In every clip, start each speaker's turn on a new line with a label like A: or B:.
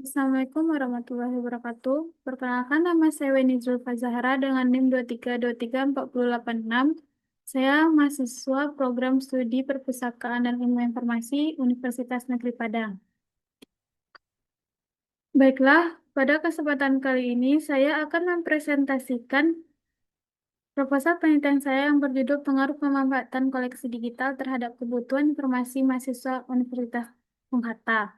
A: Assalamualaikum warahmatullahi wabarakatuh. Perkenalkan, nama saya Weni Zulfa Zahra dengan NIM 23234086. Saya mahasiswa program studi Perpustakaan dan Ilmu Informasi Universitas Negeri Padang. Baiklah, pada kesempatan kali ini saya akan mempresentasikan proposal penelitian saya yang berjudul Pengaruh Pemanfaatan Koleksi Digital terhadap Kebutuhan Informasi Mahasiswa Universitas Bung Hatta.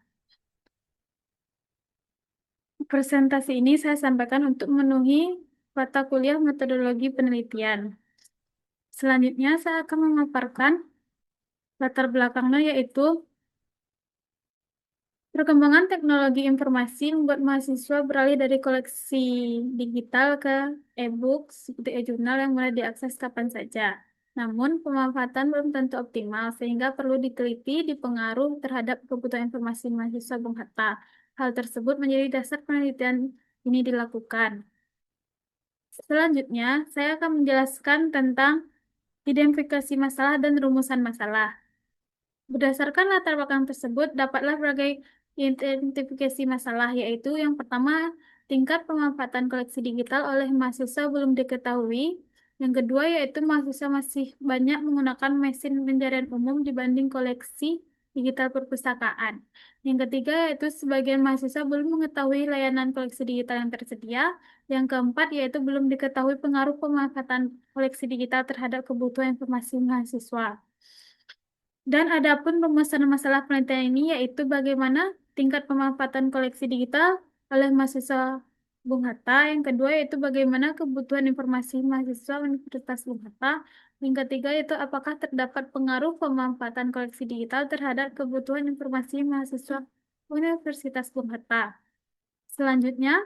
A: Presentasi ini saya sampaikan untuk memenuhi mata kuliah metodologi penelitian. Selanjutnya saya akan memaparkan latar belakangnya, yaitu perkembangan teknologi informasi membuat mahasiswa beralih dari koleksi digital ke e-book seperti e-jurnal yang mulai diakses kapan saja. Namun, pemanfaatan belum tentu optimal sehingga perlu diteliti di pengaruh terhadap kebutuhan informasi mahasiswa Bung Hatta. Hal tersebut menjadi dasar penelitian ini dilakukan. Selanjutnya, saya akan menjelaskan tentang identifikasi masalah dan rumusan masalah. Berdasarkan latar belakang tersebut, dapatlah berbagai identifikasi masalah, yaitu yang pertama, tingkat pemanfaatan koleksi digital oleh mahasiswa belum diketahui. Yang kedua, yaitu mahasiswa masih banyak menggunakan mesin pencarian umum dibanding koleksi digital perpustakaan. Yang ketiga, yaitu sebagian mahasiswa belum mengetahui layanan koleksi digital yang tersedia. Yang keempat, yaitu belum diketahui pengaruh pemanfaatan koleksi digital terhadap kebutuhan informasi mahasiswa. Dan adapun rumusan masalah penelitian ini yaitu bagaimana tingkat pemanfaatan koleksi digital oleh mahasiswa Bung Hatta. Yang kedua yaitu bagaimana kebutuhan informasi mahasiswa Universitas Bung Hatta. Yang ketiga yaitu apakah terdapat pengaruh pemanfaatan koleksi digital terhadap kebutuhan informasi mahasiswa Universitas Bung Hatta. Selanjutnya,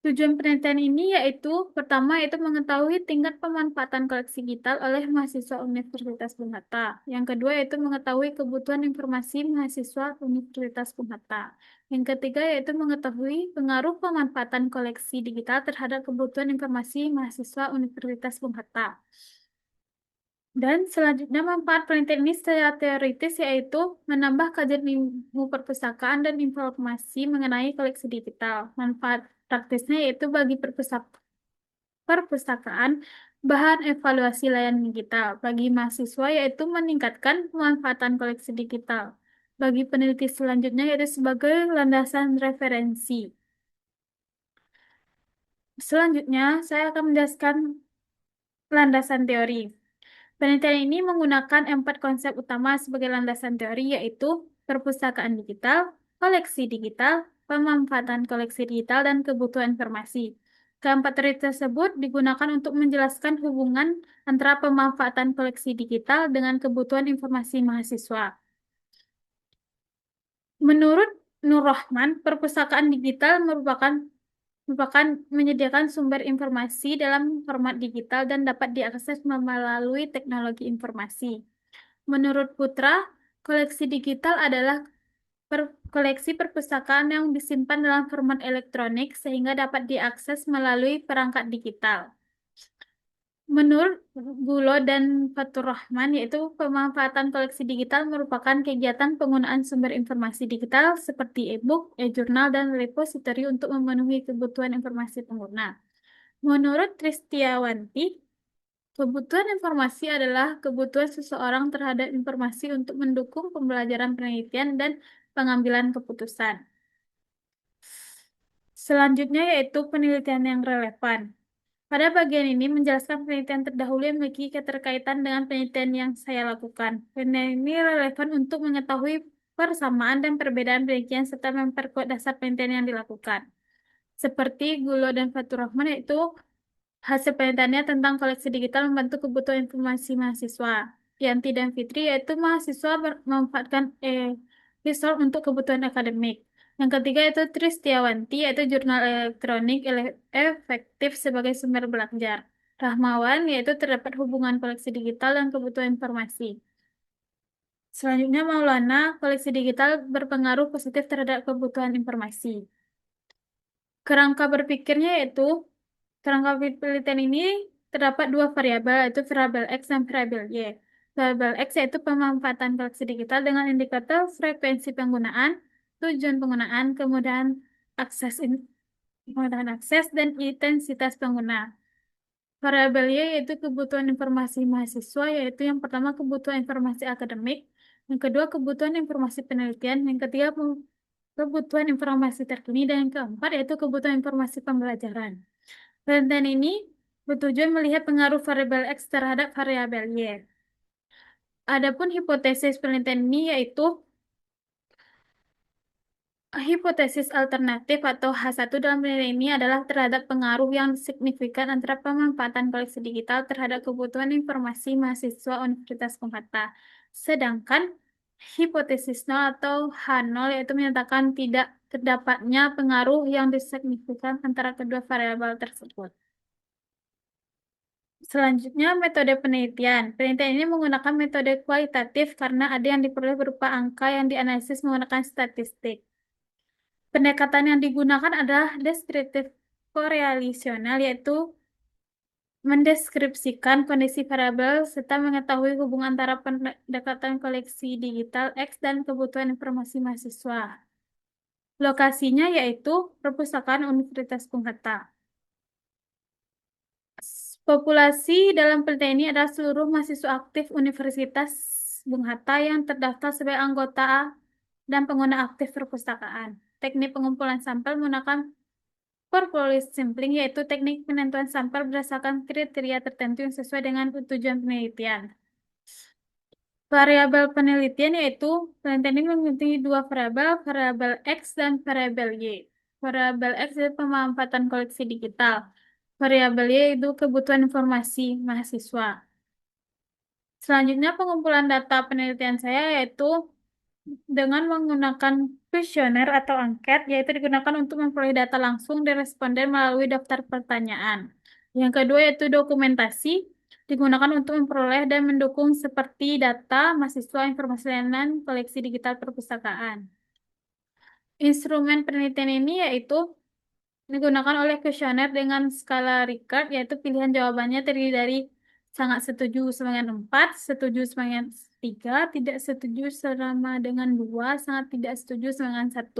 A: tujuan penelitian ini yaitu pertama yaitu mengetahui tingkat pemanfaatan koleksi digital oleh mahasiswa Universitas Bung Hatta. Yang kedua yaitu mengetahui kebutuhan informasi mahasiswa Universitas Bung Hatta. Yang ketiga yaitu mengetahui pengaruh pemanfaatan koleksi digital terhadap kebutuhan informasi mahasiswa Universitas Bung Hatta. Dan selanjutnya manfaat penelitian ini secara teoritis yaitu menambah kajian ilmu perpustakaan dan informasi mengenai koleksi digital. Manfaat praktisnya yaitu bagi perpustakaan bahan evaluasi layanan digital. Bagi mahasiswa yaitu meningkatkan pemanfaatan koleksi digital. Bagi peneliti selanjutnya yaitu sebagai landasan referensi. Selanjutnya saya akan menjelaskan landasan teori. Penelitian ini menggunakan 4 konsep utama sebagai landasan teori, yaitu perpustakaan digital, koleksi digital, pemanfaatan koleksi digital, dan kebutuhan informasi. Keempat teori tersebut digunakan untuk menjelaskan hubungan antara pemanfaatan koleksi digital dengan kebutuhan informasi mahasiswa. Menurut Nur Rahman, perpustakaan digital merupakan menyediakan sumber informasi dalam format digital dan dapat diakses melalui teknologi informasi. Menurut Putra, koleksi digital adalah koleksi perpustakaan yang disimpan dalam format elektronik sehingga dapat diakses melalui perangkat digital. Menurut Gulo dan Fatur Rahman, yaitu pemanfaatan koleksi digital merupakan kegiatan penggunaan sumber informasi digital seperti e-book, e-jurnal, dan repository untuk memenuhi kebutuhan informasi pengguna. Menurut Tristiawanti, kebutuhan informasi adalah kebutuhan seseorang terhadap informasi untuk mendukung pembelajaran penelitian dan pengambilan keputusan. Selanjutnya yaitu penelitian yang relevan. Pada bagian ini menjelaskan penelitian terdahulu yang memiliki keterkaitan dengan penelitian yang saya lakukan. Penelitian ini relevan untuk mengetahui persamaan dan perbedaan penelitian serta memperkuat dasar penelitian yang dilakukan. Seperti Gulo dan Fatur Rahman, yaitu hasil penelitiannya tentang koleksi digital membantu kebutuhan informasi mahasiswa. Yanti dan Fitri yaitu mahasiswa memanfaatkan resource untuk kebutuhan akademik. Yang ketiga yaitu Tristiawanti yaitu jurnal elektronik efektif sebagai sumber belajar. Rahmawan yaitu terdapat hubungan koleksi digital dan kebutuhan informasi. Selanjutnya Maulana, koleksi digital berpengaruh positif terhadap kebutuhan informasi. Kerangka berpikirnya yaitu kerangka penelitian ini terdapat dua variabel, yaitu variabel X dan variabel Y. Variabel X yaitu pemanfaatan koleksi digital dengan indikator frekuensi penggunaan, tujuan penggunaan, kemudahan akses, dan intensitas pengguna. Variabel Y yaitu kebutuhan informasi mahasiswa, yaitu yang pertama kebutuhan informasi akademik, yang kedua kebutuhan informasi penelitian, yang ketiga kebutuhan informasi terkini, dan yang keempat yaitu kebutuhan informasi pembelajaran. Penelitian ini bertujuan melihat pengaruh variabel X terhadap variabel Y. Adapun hipotesis penelitian ini yaitu hipotesis alternatif atau H1 dalam penelitian ini adalah terhadap pengaruh yang signifikan antara pemanfaatan koleksi digital terhadap kebutuhan informasi mahasiswa Universitas Bung-Hatta. Sedangkan hipotesis nol atau H0 yaitu menyatakan tidak terdapatnya pengaruh yang signifikan antara kedua variabel tersebut. Selanjutnya, metode penelitian. Penelitian ini menggunakan metode kualitatif karena ada yang diperoleh berupa angka yang dianalisis menggunakan statistik. Pendekatan yang digunakan adalah deskriptif korelasional, yaitu mendeskripsikan kondisi variabel serta mengetahui hubungan antara pendekatan koleksi digital X dan kebutuhan informasi mahasiswa. Lokasinya yaitu Perpustakaan Universitas Bung-Hatta. Populasi dalam penelitian ini adalah seluruh mahasiswa aktif Universitas Bung-Hatta yang terdaftar sebagai anggota dan pengguna aktif perpustakaan. Teknik pengumpulan sampel menggunakan portfolio sampling, yaitu teknik penentuan sampel berdasarkan kriteria tertentu yang sesuai dengan tujuan penelitian. Variabel penelitian yaitu penelitian ini memiliki dua variabel, variabel X dan variabel Y. Variabel X adalah pemanfaatan koleksi digital. Variabel Y itu kebutuhan informasi mahasiswa. Selanjutnya pengumpulan data penelitian saya yaitu dengan menggunakan kuesioner atau angket, yaitu digunakan untuk memperoleh data langsung dari responden melalui daftar pertanyaan. Yang kedua yaitu dokumentasi, digunakan untuk memperoleh dan mendukung seperti data, mahasiswa, informasi layanan, koleksi digital perpustakaan. Instrumen penelitian ini yaitu digunakan oleh kuesioner dengan skala Likert, yaitu pilihan jawabannya terdiri dari sangat setuju sebanyak 4, setuju sebanyak 3, tidak setuju sama dengan 2, sangat tidak setuju sebanyak 1.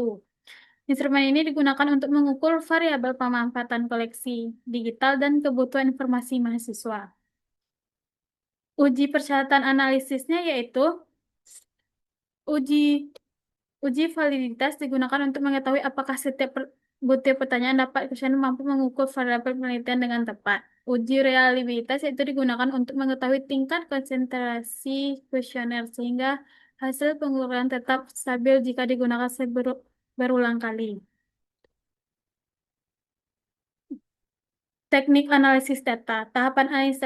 A: Instrumen ini digunakan untuk mengukur variabel pemanfaatan koleksi digital dan kebutuhan informasi mahasiswa. Uji persyaratan analisisnya yaitu uji Uji validitas digunakan untuk mengetahui apakah setiap butir pertanyaan dapat kuesioner mampu mengukur variabel penelitian dengan tepat. Uji reliabilitas itu digunakan untuk mengetahui tingkat konsentrasi kuesioner sehingga hasil pengukuran tetap stabil jika digunakan berulang kali. Teknik analisis data. Tahapan analisis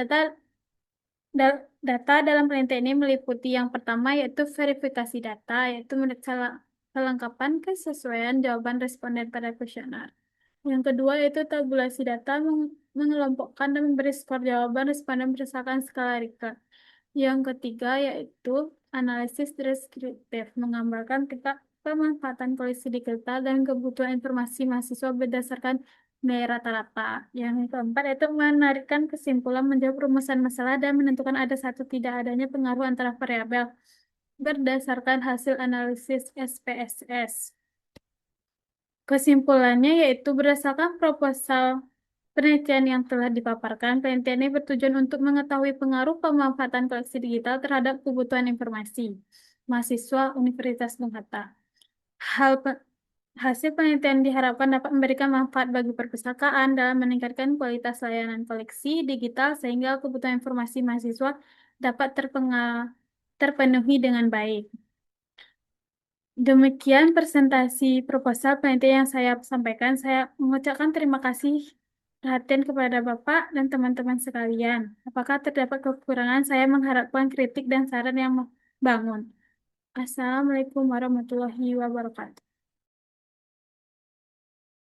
A: data dalam penelitian ini meliputi yang pertama yaitu verifikasi data, yaitu kelengkapan kesesuaian jawaban responden pada kuesioner. Yang kedua yaitu tabulasi data, mengelompokkan dan memberi skor jawaban responden berdasarkan skala Likert. Yang ketiga yaitu analisis deskriptif, menggambarkan tingkat pemanfaatan koleksi digital dan kebutuhan informasi mahasiswa berdasarkan nilai rata-rata. Yang keempat yaitu menarikkan kesimpulan, menjawab rumusan masalah, dan menentukan ada satu tidak adanya pengaruh antara variabel berdasarkan hasil analisis SPSS. Kesimpulannya yaitu berdasarkan proposal penelitian yang telah dipaparkan, penelitian ini bertujuan untuk mengetahui pengaruh pemanfaatan koleksi digital terhadap kebutuhan informasi mahasiswa Universitas Bung-Hatta. Hasil penelitian diharapkan dapat memberikan manfaat bagi perpustakaan dalam meningkatkan kualitas layanan koleksi digital sehingga kebutuhan informasi mahasiswa dapat terpenuhi dengan baik. Demikian presentasi proposal penelitian yang saya sampaikan. Saya mengucapkan terima kasih perhatian kepada Bapak dan teman-teman sekalian. Apakah terdapat kekurangan? Saya mengharapkan kritik dan saran yang membangun. Assalamualaikum warahmatullahi wabarakatuh.